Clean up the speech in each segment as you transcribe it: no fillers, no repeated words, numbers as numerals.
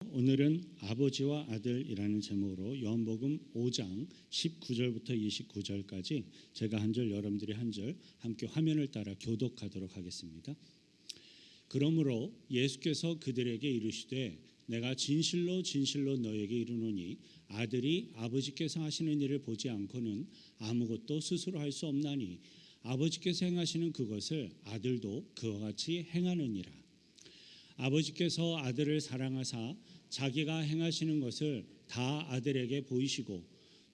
오늘은 아버지와 아들이라는 제목으로 요한복음 5장 19절부터 29절까지 제가 한 절 여러분들이 한 절 함께 화면을 따라 교독하도록 하겠습니다. 그러므로 예수께서 그들에게 이르시되 내가 진실로 진실로 너에게 이르노니 아들이 아버지께서 하시는 일을 보지 않고는 아무것도 스스로 할 수 없나니 아버지께서 행하시는 그것을 아들도 그와 같이 행하느니라. 아버지께서 아들을 사랑하사 자기가 행하시는 것을 다 아들에게 보이시고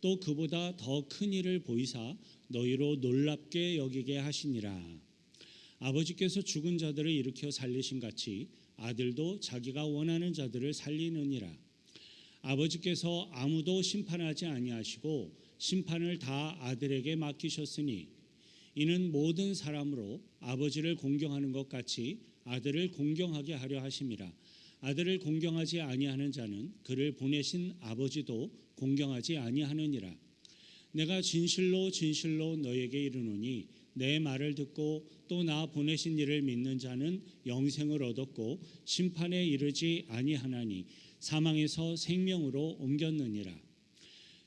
또 그보다 더 큰 일을 보이사 너희로 놀랍게 여기게 하시니라. 아버지께서 죽은 자들을 일으켜 살리신 같이 아들도 자기가 원하는 자들을 살리느니라. 아버지께서 아무도 심판하지 아니하시고 심판을 다 아들에게 맡기셨으니 이는 모든 사람으로 아버지를 공경하는 것 같이 아들을 공경하게 하려 하심이라. 아들을 공경하지 아니하는 자는 그를 보내신 아버지도 공경하지 아니하느니라. 내가 진실로 진실로 너에게 이르노니 내 말을 듣고 또 나 보내신 이를 믿는 자는 영생을 얻었고 심판에 이르지 아니하나니 사망에서 생명으로 옮겼느니라.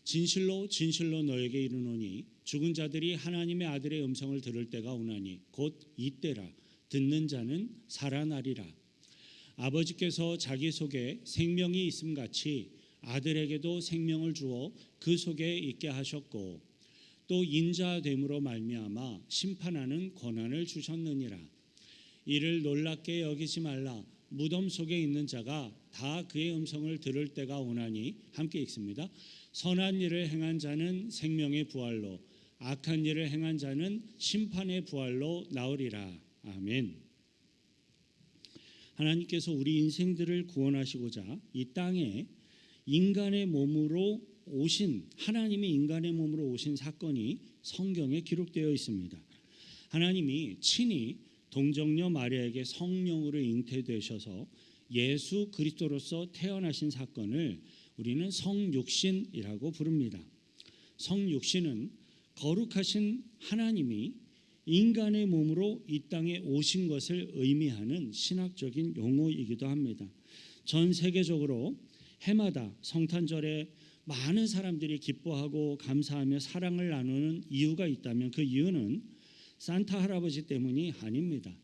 진실로 진실로 너에게 이르노니 죽은 자들이 하나님의 아들의 음성을 들을 때가 오나니 곧 이때라. 듣는 자는 살아나리라. 아버지께서 자기 속에 생명이 있음 같이 아들에게도 생명을 주어 그 속에 있게 하셨고 또 인자됨으로 말미암아 심판하는 권한을 주셨느니라. 이를 놀랍게 여기지 말라. 무덤 속에 있는 자가 다 그의 음성을 들을 때가 오나니 함께 읽습니다. 선한 일을 행한 자는 생명의 부활로 악한 일을 행한 자는 심판의 부활로 나으리라. 아멘. 하나님께서 우리 인생들을 구원하시고자 이 땅에 인간의 몸으로 오신 하나님이 인간의 몸으로 오신 사건이 성경에 기록되어 있습니다. 하나님이 친히 동정녀 마리아에게 성령으로 잉태되셔서 예수 그리스도로서 태어나신 사건을 우리는 성육신이라고 부릅니다. 성육신은 거룩하신 하나님이 인간의 몸으로 이 땅에 오신 것을 의미하는 신학적인 용어이기도 합니다. 전 세계적으로 해마다 성탄절에 많은 사람들이 기뻐하고 감사하며 사랑을 나누는 이유가 있다면 그 이유는 산타 할아버지 때문이 아닙니다.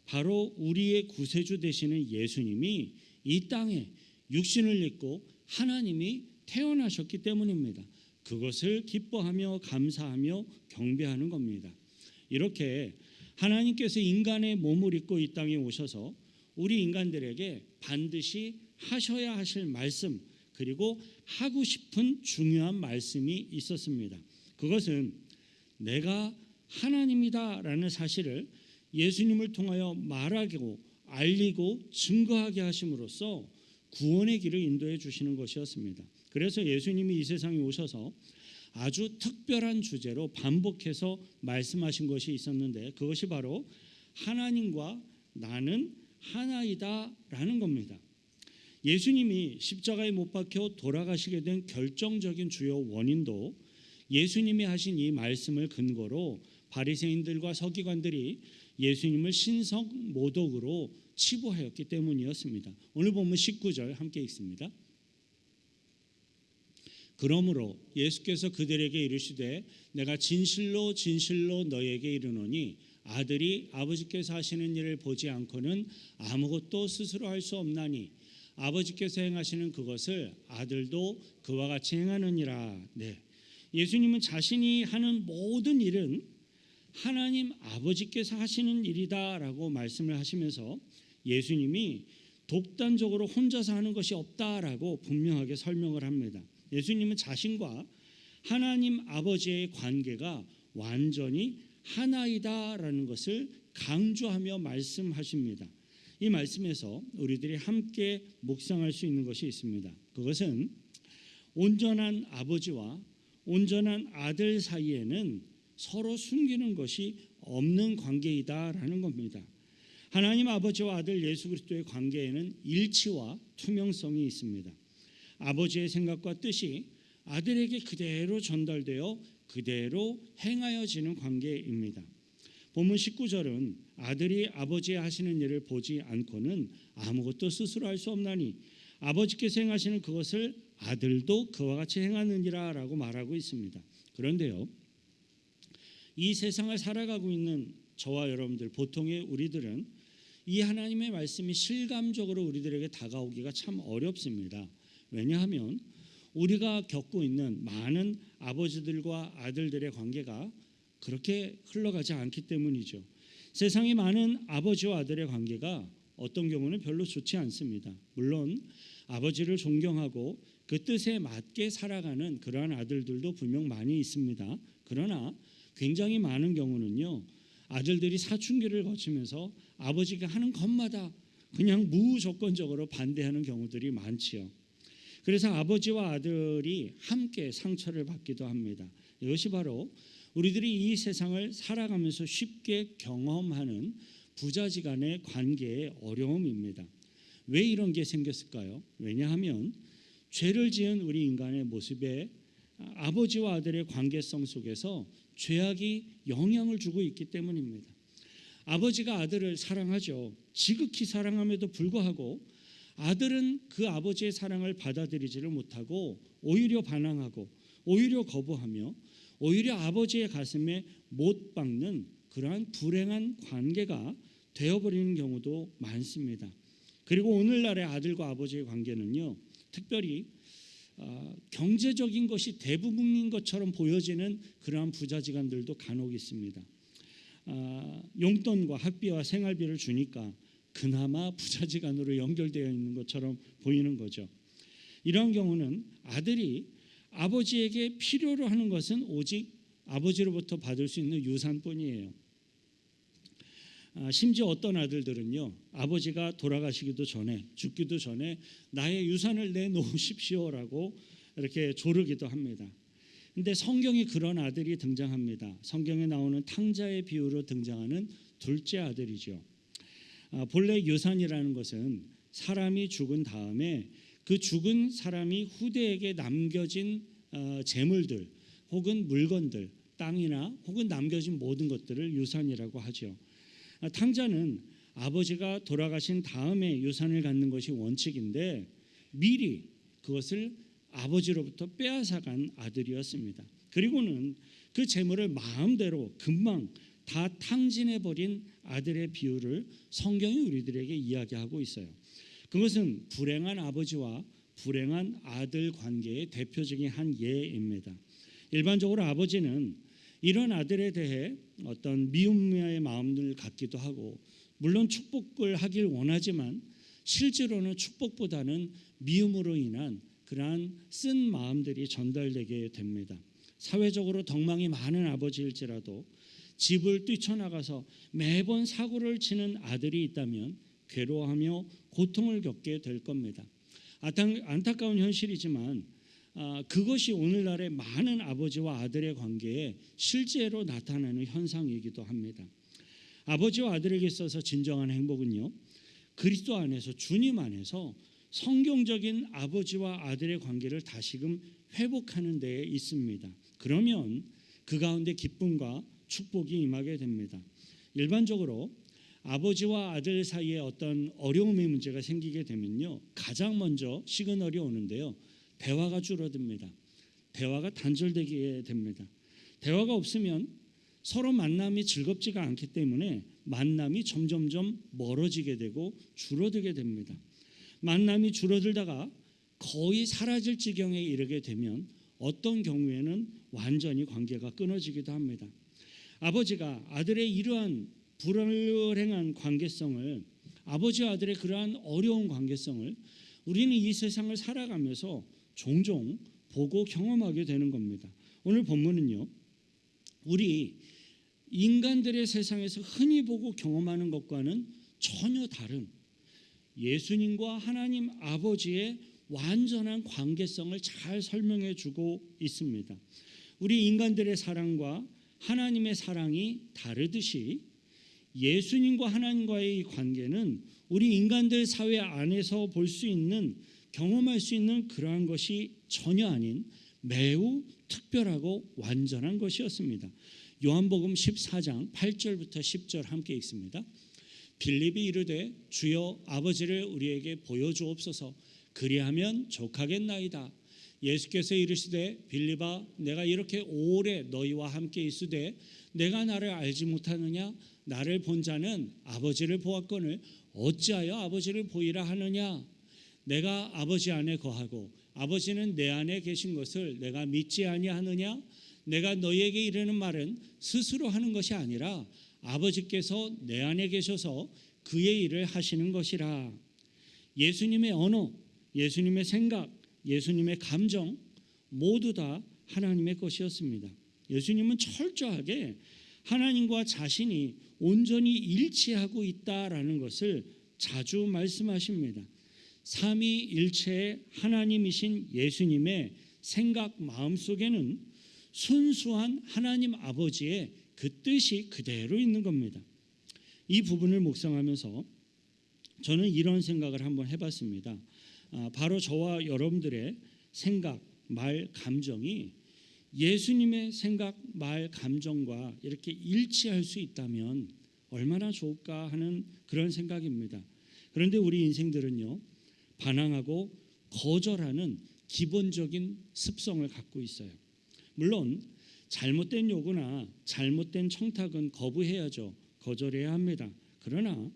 바로 우리의 구세주 되시는 예수님이 이 땅에 육신을 입고 하나님이 태어나셨기 때문입니다. 그것을 기뻐하며 감사하며 경배하는 겁니다. 이렇게 하나님께서 인간의 몸을 입고 이 땅에 오셔서 우리 인간들에게 반드시 하셔야 하실 말씀 그리고 하고 싶은 중요한 말씀이 있었습니다. 그것은 내가 하나님이다라는 사실을 예수님을 통하여 말하고 알리고 증거하게 하심으로써 구원의 길을 인도해 주시는 것이었습니다. 그래서 예수님이 이 세상에 오셔서 아주 특별한 주제로 반복해서 말씀하신 것이 있었는데 그것이 바로 하나님과 나는 하나이다라는 겁니다. 예수님이 십자가에 못 박혀 돌아가시게 된 결정적인 주요 원인도 예수님이 하신 이 말씀을 근거로 바리새인들과 서기관들이 예수님을 신성 모독으로 치부하였기 때문이었습니다. 오늘 본문 19절 함께 읽습니다. 그러므로 예수께서 그들에게 이르시되 내가 진실로 진실로 너에게 이르노니 아들이 아버지께서 하시는 일을 보지 않고는 아무것도 스스로 할 수 없나니 아버지께서 행하시는 그것을 아들도 그와 같이 행하느니라. 네. 예수님은 자신이 하는 모든 일은 하나님 아버지께서 하시는 일이다라고 말씀을 하시면서 예수님이 독단적으로 혼자서 하는 것이 없다라고 분명하게 설명을 합니다. 예수님은 자신과 하나님 아버지의 관계가 완전히 하나이다라는 것을 강조하며 말씀하십니다. 이 말씀에서 우리들이 함께 묵상할 수 있는 것이 있습니다. 그것은 온전한 아버지와 온전한 아들 사이에는 서로 숨기는 것이 없는 관계이다라는 겁니다. 하나님 아버지와 아들 예수 그리스도의 관계에는 일치와 투명성이 있습니다. 아버지의 생각과 뜻이 아들에게 그대로 전달되어 그대로 행하여지는 관계입니다. 본문 19절은 아들이 아버지의 하시는 일을 보지 않고는 아무것도 스스로 할 수 없나니 아버지께서 행하시는 그것을 아들도 그와 같이 행하느니라 라고 말하고 있습니다. 그런데요, 이 세상을 살아가고 있는 저와 여러분들, 보통의 우리들은 이 하나님의 말씀이 실감적으로 우리들에게 다가오기가 참 어렵습니다. 왜냐하면 우리가 겪고 있는 많은 아버지들과 아들들의 관계가 그렇게 흘러가지 않기 때문이죠. 세상의 많은 아버지와 아들의 관계가 어떤 경우는 별로 좋지 않습니다. 물론 아버지를 존경하고 그 뜻에 맞게 살아가는 그러한 아들들도 분명 많이 있습니다. 그러나 굉장히 많은 경우는요, 아들들이 사춘기를 거치면서 아버지가 하는 것마다 그냥 무조건적으로 반대하는 경우들이 많지요. 그래서 아버지와 아들이 함께 상처를 받기도 합니다. 이것이 바로 우리들이 이 세상을 살아가면서 쉽게 경험하는 부자지간의 관계의 어려움입니다. 왜 이런 게 생겼을까요? 왜냐하면 죄를 지은 우리 인간의 모습에 아버지와 아들의 관계성 속에서 죄악이 영향을 주고 있기 때문입니다. 아버지가 아들을 사랑하죠. 지극히 사랑함에도 불구하고 아들은 그 아버지의 사랑을 받아들이지를 못하고 오히려 반항하고 오히려 거부하며 오히려 아버지의 가슴에 못 박는 그러한 불행한 관계가 되어버리는 경우도 많습니다. 그리고 오늘날의 아들과 아버지의 관계는요, 특별히 경제적인 것이 대부분인 것처럼 보여지는 그러한 부자지간들도 간혹 있습니다. 용돈과 학비와 생활비를 주니까 그나마 부자지간으로 연결되어 있는 것처럼 보이는 거죠. 이런 경우는 아들이 아버지에게 필요로 하는 것은 오직 아버지로부터 받을 수 있는 유산뿐이에요. 심지어 어떤 아들들은요, 아버지가 돌아가시기도 전에, 죽기도 전에 나의 유산을 내놓으십시오라고 이렇게 조르기도 합니다. 근데 성경에 그런 아들이 등장합니다. 성경에 나오는 탕자의 비유로 등장하는 둘째 아들이죠. 본래 유산이라는 것은 사람이 죽은 다음에 그 죽은 사람이 후대에게 남겨진 재물들 혹은 물건들, 땅이나 혹은 남겨진 모든 것들을 유산이라고 하죠. 탕자는 아버지가 돌아가신 다음에 유산을 갖는 것이 원칙인데 미리 그것을 아버지로부터 빼앗아간 아들이었습니다. 그리고는 그 재물을 마음대로 금방 다 탕진해버린 아들의 비유를 성경이 우리들에게 이야기하고 있어요. 그것은 불행한 아버지와 불행한 아들 관계의 대표적인 한 예입니다. 일반적으로 아버지는 이런 아들에 대해 어떤 미움의 마음을 갖기도 하고, 물론 축복을 하길 원하지만 실제로는 축복보다는 미움으로 인한 그러한 쓴 마음들이 전달되게 됩니다. 사회적으로 덕망이 많은 아버지일지라도 집을 뛰쳐나가서 매번 사고를 치는 아들이 있다면 괴로워하며 고통을 겪게 될 겁니다. 안타까운 현실이지만 그것이 오늘날의 많은 아버지와 아들의 관계에 실제로 나타나는 현상이기도 합니다. 아버지와 아들에게 있어서 진정한 행복은요, 그리스도 안에서, 주님 안에서 성경적인 아버지와 아들의 관계를 다시금 회복하는 데에 있습니다. 그러면 그 가운데 기쁨과 축복이 임하게 됩니다. 일반적으로 아버지와 아들 사이에 어떤 어려움의 문제가 생기게 되면요, 가장 먼저 시그널이 오는데요, 대화가 줄어듭니다. 대화가 단절되게 됩니다. 대화가 없으면 서로 만남이 즐겁지가 않기 때문에 만남이 점점점 멀어지게 되고 줄어들게 됩니다. 만남이 줄어들다가 거의 사라질 지경에 이르게 되면 어떤 경우에는 완전히 관계가 끊어지기도 합니다. 아버지가 아들의 이러한 불행한 관계성을, 아버지와 아들의 그러한 어려운 관계성을 우리는 이 세상을 살아가면서 종종 보고 경험하게 되는 겁니다. 오늘 본문은요, 우리 인간들의 세상에서 흔히 보고 경험하는 것과는 전혀 다른 예수님과 하나님 아버지의 완전한 관계성을 잘 설명해 주고 있습니다. 우리 인간들의 사랑과 하나님의 사랑이 다르듯이 예수님과 하나님과의 관계는 우리 인간들 사회 안에서 볼 수 있는, 경험할 수 있는 그러한 것이 전혀 아닌 매우 특별하고 완전한 것이었습니다. 요한복음 14장 8절부터 10절 함께 읽습니다. 빌립이 이르되 주여 아버지를 우리에게 보여주옵소서. 그리하면 족하겠나이다. 예수께서 이르시되 빌립아 내가 이렇게 오래 너희와 함께 있으되 내가 나를 알지 못하느냐? 나를 본 자는 아버지를 보았거늘 어찌하여 아버지를 보이라 하느냐? 내가 아버지 안에 거하고 아버지는 내 안에 계신 것을 내가 믿지 아니하느냐? 내가 너희에게 이르는 말은 스스로 하는 것이 아니라 아버지께서 내 안에 계셔서 그의 일을 하시는 것이라. 예수님의 언어, 예수님의 생각, 예수님의 감정 모두 다 하나님의 것이었습니다. 예수님은 철저하게 하나님과 자신이 온전히 일치하고 있다라는 것을 자주 말씀하십니다. 삼위일체의 하나님이신 예수님의 생각 마음속에는 순수한 하나님 아버지의 그 뜻이 그대로 있는 겁니다. 이 부분을 묵상하면서 저는 이런 생각을 한번 해봤습니다. 바로 저와 여러분들의 생각, 말, 감정이 예수님의 생각, 말, 감정과 이렇게 일치할 수 있다면 얼마나 좋을까 하는 그런 생각입니다. 그런데 우리 인생들은요, 반항하고 거절하는 기본적인 습성을 갖고 있어요. 물론 잘못된 요구나 잘못된 청탁은 거부해야죠. 거절해야 합니다. 그러나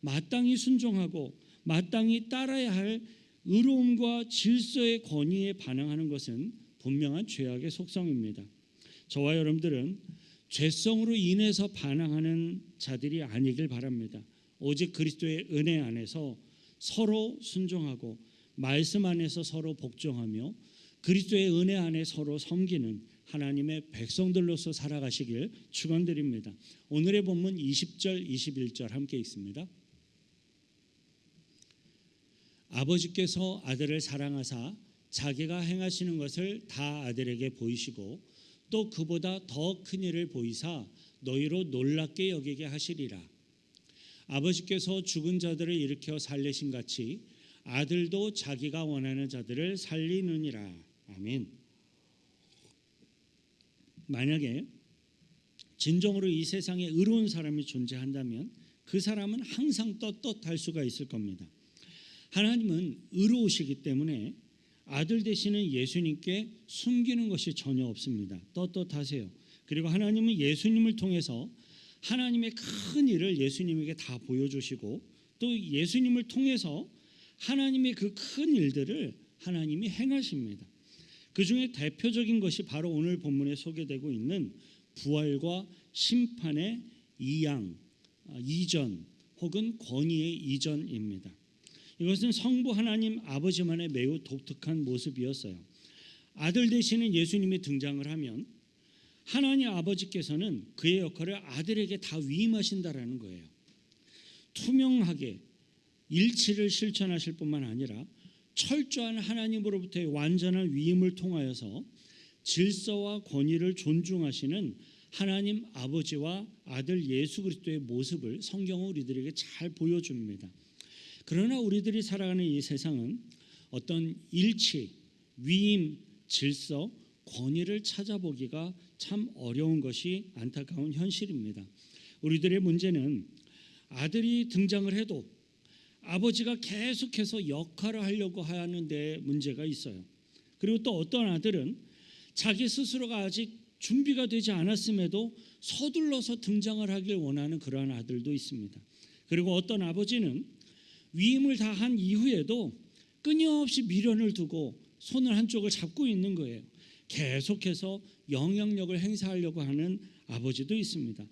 마땅히 순종하고 마땅히 따라야 할 의로움과 질서의 권위에 반항하는 것은 분명한 죄악의 속성입니다. 저와 여러분들은 죄성으로 인해서 반항하는 자들이 아니길 바랍니다. 오직 그리스도의 은혜 안에서 서로 순종하고 말씀 안에서 서로 복종하며 그리스도의 은혜 안에 서로 섬기는 하나님의 백성들로서 살아가시길 축원드립니다. 오늘의 본문 20절 21절 함께 읽습니다. 아버지께서 아들을 사랑하사 자기가 행하시는 것을 다 아들에게 보이시고 또 그보다 더 큰 일을 보이사 너희로 놀랍게 여기게 하시리라. 아버지께서 죽은 자들을 일으켜 살리신 같이 아들도 자기가 원하는 자들을 살리느니라. 아멘. 만약에 진정으로 이 세상에 의로운 사람이 존재한다면 그 사람은 항상 떳떳할 수가 있을 겁니다. 하나님은 의로우시기 때문에 아들 되시는 예수님께 숨기는 것이 전혀 없습니다. 떳떳하세요. 그리고 하나님은 예수님을 통해서 하나님의 큰 일을 예수님에게 다 보여주시고 또 예수님을 통해서 하나님의 그 큰 일들을 하나님이 행하십니다. 그 중에 대표적인 것이 바로 오늘 본문에 소개되고 있는 부활과 심판의 이전 혹은 권위의 이전입니다. 이것은 성부 하나님 아버지만의 매우 독특한 모습이었어요. 아들 되시는 예수님이 등장을 하면 하나님 아버지께서는 그의 역할을 아들에게 다 위임하신다라는 거예요. 투명하게 일치를 실천하실 뿐만 아니라 철저한 하나님으로부터의 완전한 위임을 통하여서 질서와 권위를 존중하시는 하나님 아버지와 아들 예수 그리스도의 모습을 성경은 우리들에게 잘 보여줍니다. 그러나 우리들이 살아가는 이 세상은 어떤 일치, 위임, 질서, 권위를 찾아보기가 참 어려운 것이 안타까운 현실입니다. 우리들의 문제는 아들이 등장을 해도 아버지가 계속해서 역할을 하려고 하는 데 문제가 있어요. 그리고 또 어떤 아들은 자기 스스로가 아직 준비가 되지 않았음에도 서둘러서 등장을 하길 원하는 그러한 아들도 있습니다. 그리고 어떤 아버지는 위임을 다한 이후에도 끊임없이 미련을 두고 손을 한쪽을 잡고 있는 거예요. 계속해서 영향력을 행사하려고 하는 아버지도 있습니다.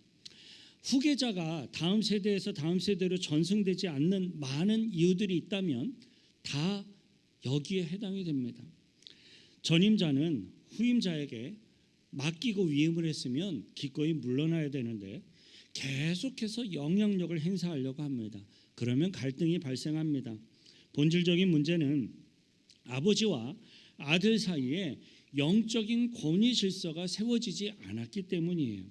후계자가 다음 세대에서 다음 세대로 전승되지 않는 많은 이유들이 있다면 다 여기에 해당이 됩니다. 전임자는 후임자에게 맡기고 위임을 했으면 기꺼이 물러나야 되는데 계속해서 영향력을 행사하려고 합니다. 그러면 갈등이 발생합니다. 본질적인 문제는 아버지와 아들 사이에 영적인 권위 질서가 세워지지 않았기 때문이에요.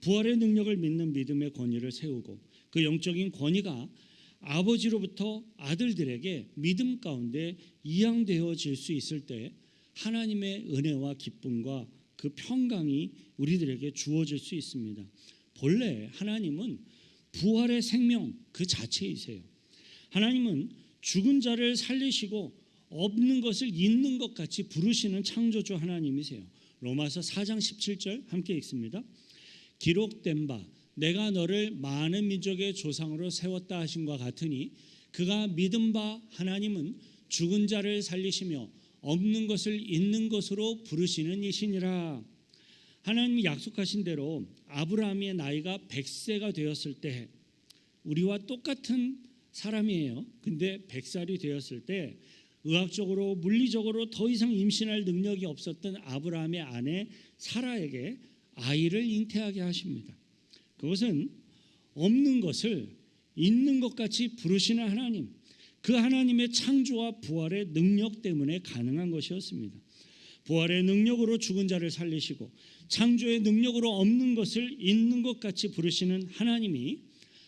부활의 능력을 믿는 믿음의 권위를 세우고 그 영적인 권위가 아버지로부터 아들들에게 믿음 가운데 이양되어질 수 있을 때 하나님의 은혜와 기쁨과 그 평강이 우리들에게 주어질 수 있습니다. 본래 하나님은 부활의 생명 그 자체이세요. 하나님은 죽은 자를 살리시고 없는 것을 있는 것 같이 부르시는 창조주 하나님이세요. 로마서 4장 17절 함께 읽습니다. 기록된 바 내가 너를 많은 민족의 조상으로 세웠다 하심과 같으니 그가 믿은 바 하나님은 죽은 자를 살리시며 없는 것을 있는 것으로 부르시는 이시니라. 하나님이 약속하신 대로 아브라함의 나이가 100세가 되었을 때 우리와 똑같은 사람이에요. 근데 100살이 되었을 때 의학적으로 물리적으로 더 이상 임신할 능력이 없었던 아브라함의 아내 사라에게 아이를 잉태하게 하십니다. 그것은 없는 것을 있는 것 같이 부르시는 하나님, 그 하나님의 창조와 부활의 능력 때문에 가능한 것이었습니다. 부활의 능력으로 죽은 자를 살리시고 창조의 능력으로 없는 것을 있는 것 같이 부르시는 하나님이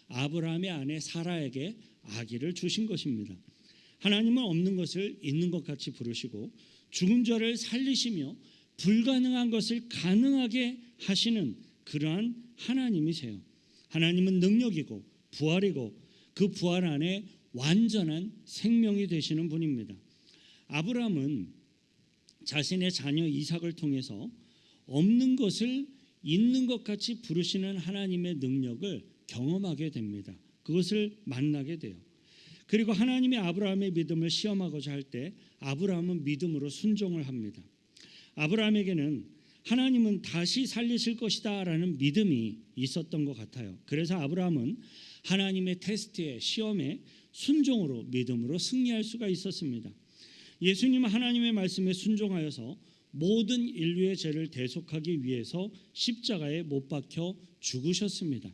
아브라함의 아내 사라에게 아기를 주신 것입니다. 하나님은 없는 것을 있는 것 같이 부르시고 죽은 자를 살리시며 불가능한 것을 가능하게 하시는 그러한 하나님이세요. 하나님은 능력이고 부활이고 그 부활 안에 완전한 생명이 되시는 분입니다. 아브라함은 자신의 자녀 이삭을 통해서 없는 것을 있는 것 같이 부르시는 하나님의 능력을 경험하게 됩니다. 그것을 만나게 돼요. 그리고 하나님이 아브라함의 믿음을 시험하고자 할 때 아브라함은 믿음으로 순종을 합니다. 아브라함에게는 하나님은 다시 살리실 것이다 라는 믿음이 있었던 것 같아요. 그래서 아브라함은 하나님의 테스트에 시험에 순종으로 믿음으로 승리할 수가 있었습니다. 예수님은 하나님의 말씀에 순종하여서 모든 인류의 죄를 대속하기 위해서 십자가에 못 박혀 죽으셨습니다.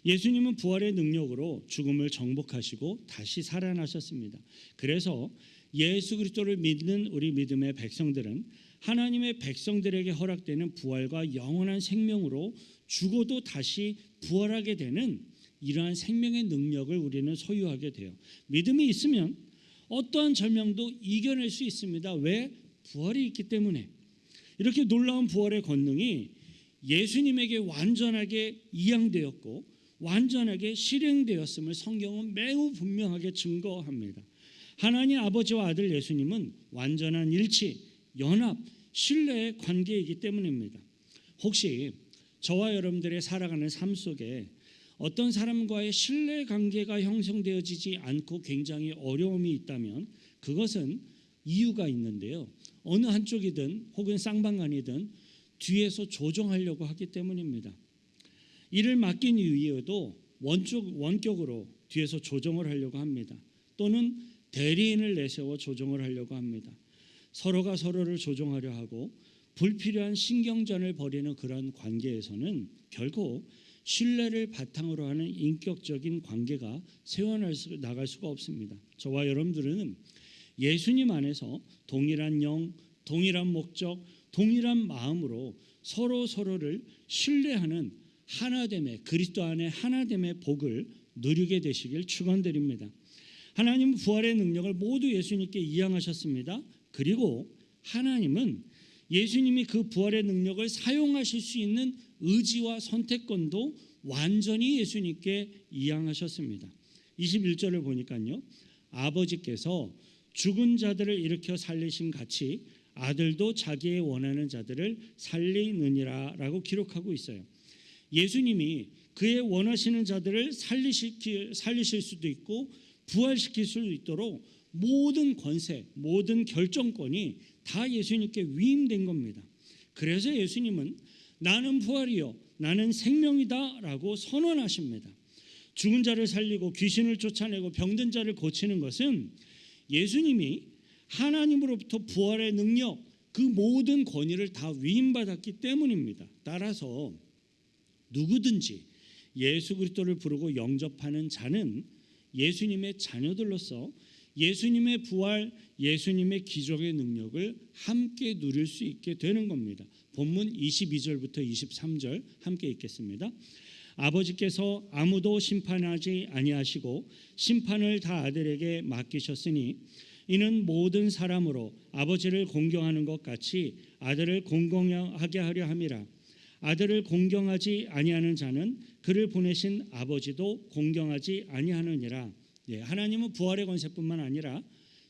예수님은 부활의 능력으로 죽음을 정복하시고 다시 살아나셨습니다. 그래서 예수 그리스도를 믿는 우리 믿음의 백성들은 하나님의 백성들에게 허락되는 부활과 영원한 생명으로 죽어도 다시 부활하게 되는 이러한 생명의 능력을 우리는 소유하게 돼요. 믿음이 있으면 어떠한 절망도 이겨낼 수 있습니다. 왜? 부활이 있기 때문에. 이렇게 놀라운 부활의 권능이 예수님에게 완전하게 이양되었고 완전하게 실행되었음을 성경은 매우 분명하게 증거합니다. 하나님 아버지와 아들 예수님은 완전한 일치, 연합, 신뢰의 관계이기 때문입니다. 혹시 저와 여러분들의 살아가는 삶 속에 어떤 사람과의 신뢰 관계가 형성되어지지 않고 굉장히 어려움이 있다면 그것은 이유가 있는데요. 어느 한쪽이든 혹은 쌍방간이든 뒤에서 조종하려고 하기 때문입니다. 일을 맡긴 이후에도 원격으로 뒤에서 조정을 하려고 합니다. 또는 대리인을 내세워 조정을 하려고 합니다. 서로가 서로를 조종하려 하고 불필요한 신경전을 벌이는 그런 관계에서는 결코 신뢰를 바탕으로 하는 인격적인 관계가 세워나갈 수가 없습니다. 저와 여러분들은 예수님 안에서 동일한 영, 동일한 목적, 동일한 마음으로 서로를 신뢰하는 하나됨의 그리스도 안에 하나됨의 복을 누리게 되시길 축원드립니다. 하나님은 부활의 능력을 모두 예수님께 이양하셨습니다. 그리고 하나님은 예수님이 그 부활의 능력을 사용하실 수 있는 의지와 선택권도 완전히 예수님께 이양하셨습니다. 21절을 보니까요. 아버지께서 죽은 자들을 일으켜 살리신 같이 아들도 자기의 원하는 자들을 살리느니라 라고 기록하고 있어요. 예수님이 그의 원하시는 자들을 살리실 수도 있고 부활시킬 수 있도록 모든 권세, 모든 결정권이 다 예수님께 위임된 겁니다. 그래서 예수님은 나는 부활이요 나는 생명이다 라고 선언하십니다. 죽은 자를 살리고 귀신을 쫓아내고 병든 자를 고치는 것은 예수님이 하나님으로부터 부활의 능력, 그 모든 권위를 다 위임받았기 때문입니다. 따라서 누구든지 예수 그리스도를 부르고 영접하는 자는 예수님의 자녀들로서 예수님의 부활, 예수님의 기적의 능력을 함께 누릴 수 있게 되는 겁니다. 본문 22절부터 23절 함께 읽겠습니다. 아버지께서 아무도 심판하지 아니하시고 심판을 다 아들에게 맡기셨으니 이는 모든 사람으로 아버지를 공경하는 것 같이 아들을 공경하게 하려 함이라. 아들을 공경하지 아니하는 자는 그를 보내신 아버지도 공경하지 아니하느니라. 하나님은 부활의 권세뿐만 아니라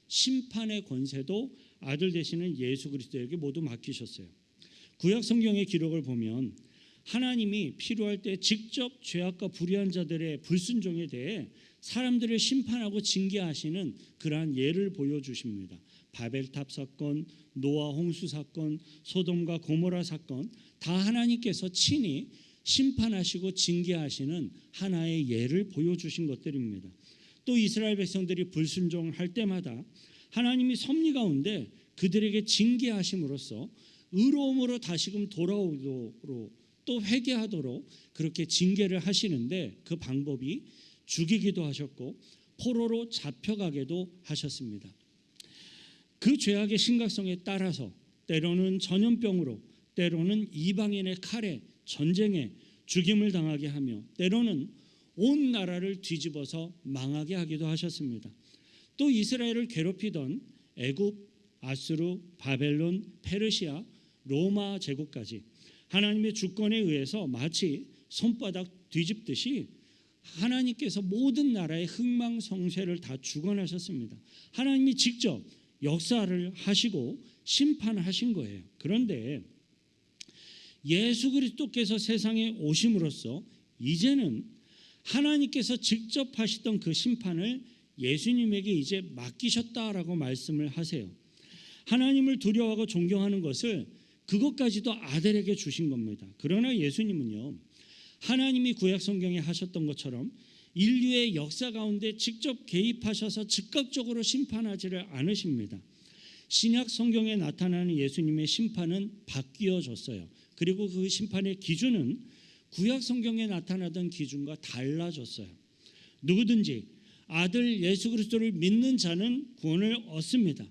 심판의 권세도 아들 되시는 예수 그리스도에게 모두 맡기셨어요. 구약 성경의 기록을 보면 하나님이 필요할 때 직접 죄악과 불의한 자들의 불순종에 대해 사람들을 심판하고 징계하시는 그러한 예를 보여주십니다. 바벨탑 사건, 노아 홍수 사건, 소돔과 고모라 사건 다 하나님께서 친히 심판하시고 징계하시는 하나의 예를 보여주신 것들입니다. 또 이스라엘 백성들이 불순종할 때마다 하나님이 섭리 가운데 그들에게 징계하심으로써 의로움으로 다시금 돌아오도록 또 회개하도록 그렇게 징계를 하시는데 그 방법이 죽이기도 하셨고 포로로 잡혀가게도 하셨습니다. 그 죄악의 심각성에 따라서 때로는 전염병으로, 때로는 이방인의 칼에, 전쟁에 죽임을 당하게 하며 때로는 온 나라를 뒤집어서 망하게 하기도 하셨습니다. 또 이스라엘을 괴롭히던 애굽, 아수르, 바벨론, 페르시아, 로마 제국까지 하나님의 주권에 의해서 마치 손바닥 뒤집듯이 하나님께서 모든 나라의 흥망성쇠를 다 주관하셨습니다. 하나님이 직접 역사를 하시고 심판하신 거예요. 그런데 예수 그리스도께서 세상에 오심으로써 이제는 하나님께서 직접 하시던 그 심판을 예수님에게 이제 맡기셨다라고 말씀을 하세요. 하나님을 두려워하고 존경하는 것을 그것까지도 아들에게 주신 겁니다. 그러나 예수님은요, 하나님이 구약 성경에 하셨던 것처럼 인류의 역사 가운데 직접 개입하셔서 즉각적으로 심판하지를 않으십니다. 신약 성경에 나타나는 예수님의 심판은 바뀌어졌어요. 그리고 그 심판의 기준은 구약 성경에 나타나던 기준과 달라졌어요. 누구든지 아들 예수 그리스도를 믿는 자는 구원을 얻습니다.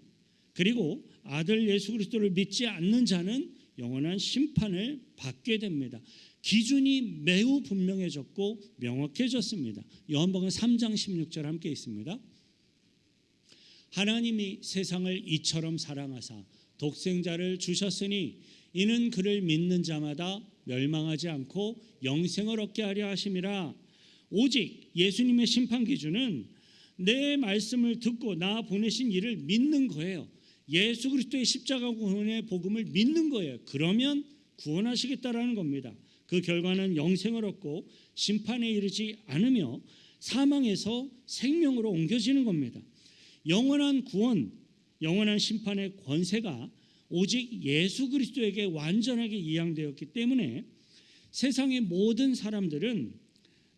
그리고 아들 예수 그리스도를 믿지 않는 자는 영원한 심판을 받게 됩니다. 기준이 매우 분명해졌고 명확해졌습니다. 요한복음 3장 16절 함께 있습니다. 하나님이 세상을 이처럼 사랑하사 독생자를 주셨으니 이는 그를 믿는 자마다 멸망하지 않고 영생을 얻게 하려 하심이라. 오직 예수님의 심판 기준은 내 말씀을 듣고 나 보내신 이를 믿는 거예요. 예수 그리스도의 십자가 구원의 복음을 믿는 거예요. 그러면 구원하시겠다라는 겁니다. 그 결과는 영생을 얻고 심판에 이르지 않으며 사망에서 생명으로 옮겨지는 겁니다. 영원한 구원, 영원한 심판의 권세가 오직 예수 그리스도에게 완전하게 이양되었기 때문에 세상의 모든 사람들은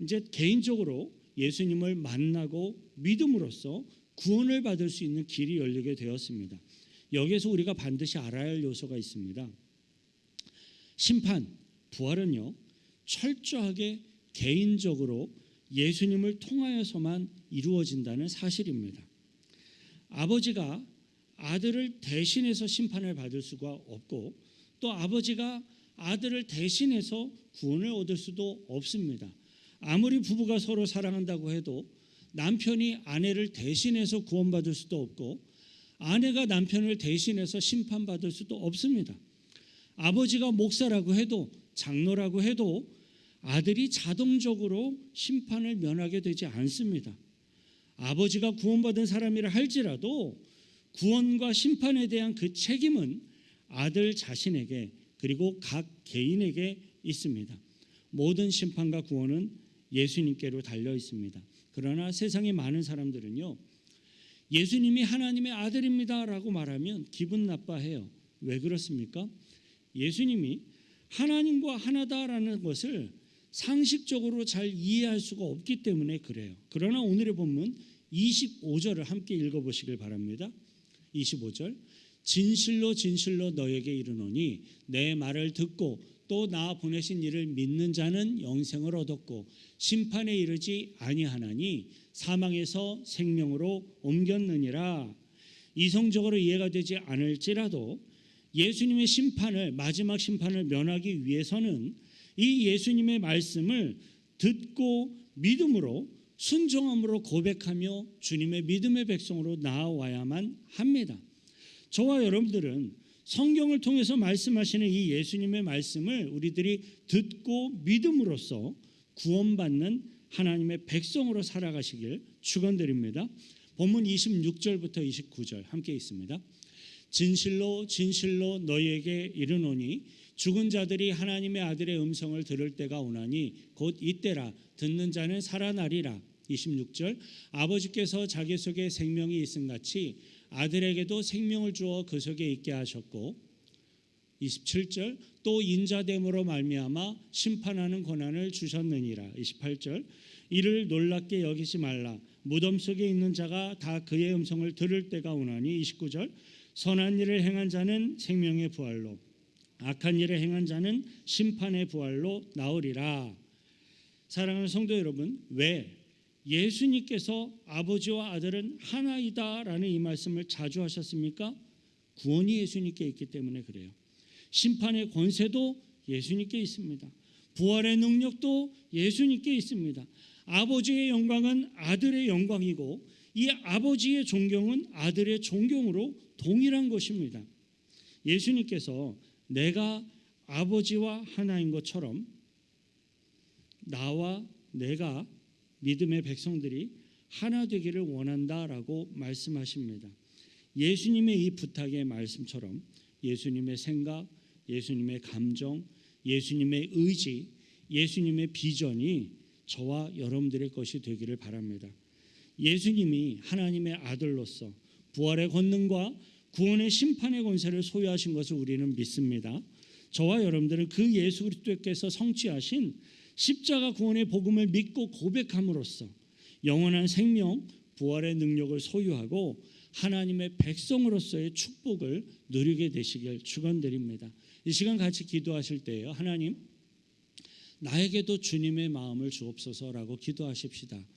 이제 개인적으로 예수님을 만나고 믿음으로써 구원을 받을 수 있는 길이 열리게 되었습니다. 여기에서 우리가 반드시 알아야 할 요소가 있습니다. 심판, 부활은요, 철저하게 개인적으로 예수님을 통하여서만 이루어진다는 사실입니다. 아버지가 아들을 대신해서 심판을 받을 수가 없고 또 아버지가 아들을 대신해서 구원을 얻을 수도 없습니다. 아무리 부부가 서로 사랑한다고 해도 남편이 아내를 대신해서 구원받을 수도 없고 아내가 남편을 대신해서 심판받을 수도 없습니다. 아버지가 목사라고 해도 장로라고 해도 아들이 자동적으로 심판을 면하게 되지 않습니다. 아버지가 구원받은 사람이라 할지라도 구원과 심판에 대한 그 책임은 아들 자신에게 그리고 각 개인에게 있습니다. 모든 심판과 구원은 예수님께로 달려 있습니다. 그러나 세상의 많은 사람들은요, 예수님이 하나님의 아들입니다라고 말하면 기분 나빠해요. 왜 그렇습니까? 예수님이 하나님과 하나다라는 것을 상식적으로 잘 이해할 수가 없기 때문에 그래요. 그러나 오늘의 본문 25절을 함께 읽어보시길 바랍니다. 25절, 진실로 진실로 너에게 이르노니 내 말을 듣고 또 나 보내신 이를 믿는 자는 영생을 얻었고 심판에 이르지 아니하나니 사망에서 생명으로 옮겼느니라. 이성적으로 이해가 되지 않을지라도 예수님의 심판을, 마지막 심판을 면하기 위해서는 이 예수님의 말씀을 듣고 믿음으로 순종함으로 고백하며 주님의 믿음의 백성으로 나아와야만 합니다. 저와 여러분들은 성경을 통해서 말씀하시는 이 예수님의 말씀을 우리들이 듣고 믿음으로써 구원받는 하나님의 백성으로 살아가시길 축원드립니다. 본문 26절부터 29절 함께 있습니다. 진실로 진실로 너희에게 이르노니 죽은 자들이 하나님의 아들의 음성을 들을 때가 오나니 곧 이때라. 듣는 자는 살아나리라. 26절 아버지께서 자기 속에 생명이 있음같이 아들에게도 생명을 주어 그 속에 있게 하셨고 27절 또 인자됨으로 말미암아 심판하는 권한을 주셨느니라. 28절 이를 놀랍게 여기지 말라. 무덤 속에 있는 자가 다 그의 음성을 들을 때가 오나니 29절 선한 일을 행한 자는 생명의 부활로 악한 일을 행한 자는 심판의 부활로 나으리라. 사랑하는 성도 여러분, 왜 예수님께서 아버지와 아들은 하나이다라는 이 말씀을 자주 하셨습니까? 구원이 예수님께 있기 때문에 그래요. 심판의 권세도 예수님께 있습니다. 부활의 능력도 예수님께 있습니다. 아버지의 영광은 아들의 영광이고 이 아버지의 존경은 아들의 존경으로 동일한 것입니다. 예수님께서 내가 아버지와 하나인 것처럼 나와 내가 믿음의 백성들이 하나 되기를 원한다라고 말씀하십니다. 예수님의 이 부탁의 말씀처럼 예수님의 생각, 예수님의 감정, 예수님의 의지, 예수님의 비전이 저와 여러분들의 것이 되기를 바랍니다. 예수님이 하나님의 아들로서 부활의 권능과 구원의 심판의 권세를 소유하신 것을 우리는 믿습니다. 저와 여러분들은 그 예수 그리스도께서 성취하신 십자가 구원의 복음을 믿고 고백함으로써 영원한 생명, 부활의 능력을 소유하고 하나님의 백성으로서의 축복을 누리게 되시길 축원드립니다. 이 시간 같이 기도하실 때에요. 하나님, 나에게도 주님의 마음을 주옵소서라고 기도하십시다.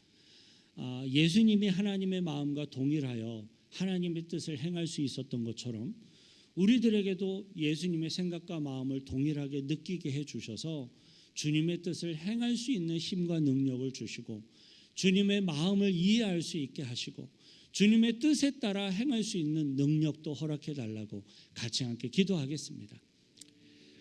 예수님이 하나님의 마음과 동일하여 하나님의 뜻을 행할 수 있었던 것처럼 우리들에게도 예수님의 생각과 마음을 동일하게 느끼게 해주셔서 주님의 뜻을 행할 수 있는 힘과 능력을 주시고 주님의 마음을 이해할 수 있게 하시고 주님의 뜻에 따라 행할 수 있는 능력도 허락해 달라고 같이 함께 기도하겠습니다.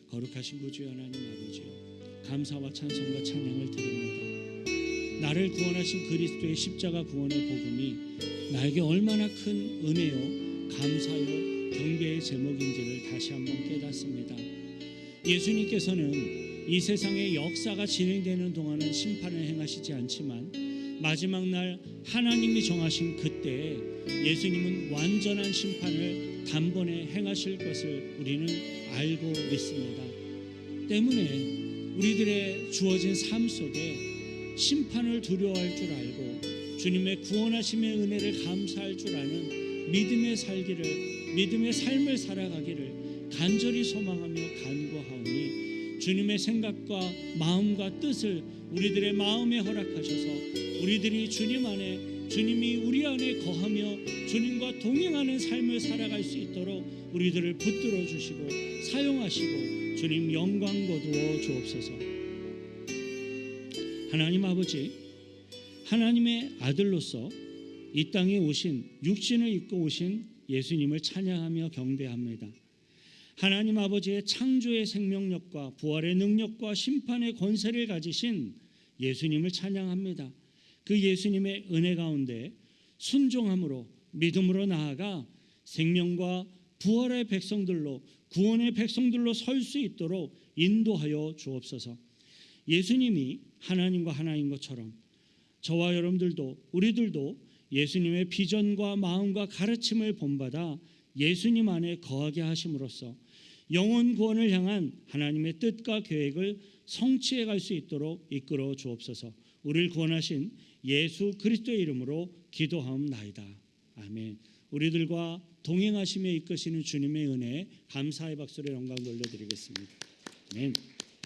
거룩하신 구주 하나님 아버지요, 감사와 찬송과 찬양을 드립니다. 나를 구원하신 그리스도의 십자가 구원의 복음이 나에게 얼마나 큰 은혜요, 감사요, 경배의 제목인지를 다시 한번 깨닫습니다. 예수님께서는 이 세상의 역사가 진행되는 동안은 심판을 행하시지 않지만 마지막 날 하나님이 정하신 그때 예수님은 완전한 심판을 단번에 행하실 것을 우리는 알고 믿습니다. 때문에 우리들의 주어진 삶 속에 심판을 두려워할 줄 알고 주님의 구원하심의 은혜를 감사할 줄 아는 믿음의 삶을 살아가기를 간절히 소망하며 간구하오니 주님의 생각과 마음과 뜻을 우리들의 마음에 허락하셔서 우리들이 주님 안에, 주님이 우리 안에 거하며 주님과 동행하는 삶을 살아갈 수 있도록 우리들을 붙들어 주시고 사용하시고 주님 영광 거두어 주옵소서. 하나님 아버지, 하나님의 아들로서 이 땅에 오신, 육신을 입고 오신 예수님을 찬양하며 경배합니다. 하나님 아버지의 창조의 생명력과 부활의 능력과 심판의 권세를 가지신 예수님을 찬양합니다. 그 예수님의 은혜 가운데 순종함으로 믿음으로 나아가 생명과 부활의 백성들로, 구원의 백성들로 설 수 있도록 인도하여 주옵소서. 예수님이 하나님과 하나인 것처럼 저와 여러분들도, 우리들도 예수님의 비전과 마음과 가르침을 본받아 예수님 안에 거하게 하심으로써 영혼 구원을 향한 하나님의 뜻과 계획을 성취해 갈 수 있도록 이끌어 주옵소서. 우리를 구원하신 예수 그리스도의 이름으로 기도하옵나이다. 아멘. 우리들과 동행하시며 이끄시는 주님의 은혜에 감사의 박수를 영광 돌려드리겠습니다. 아멘.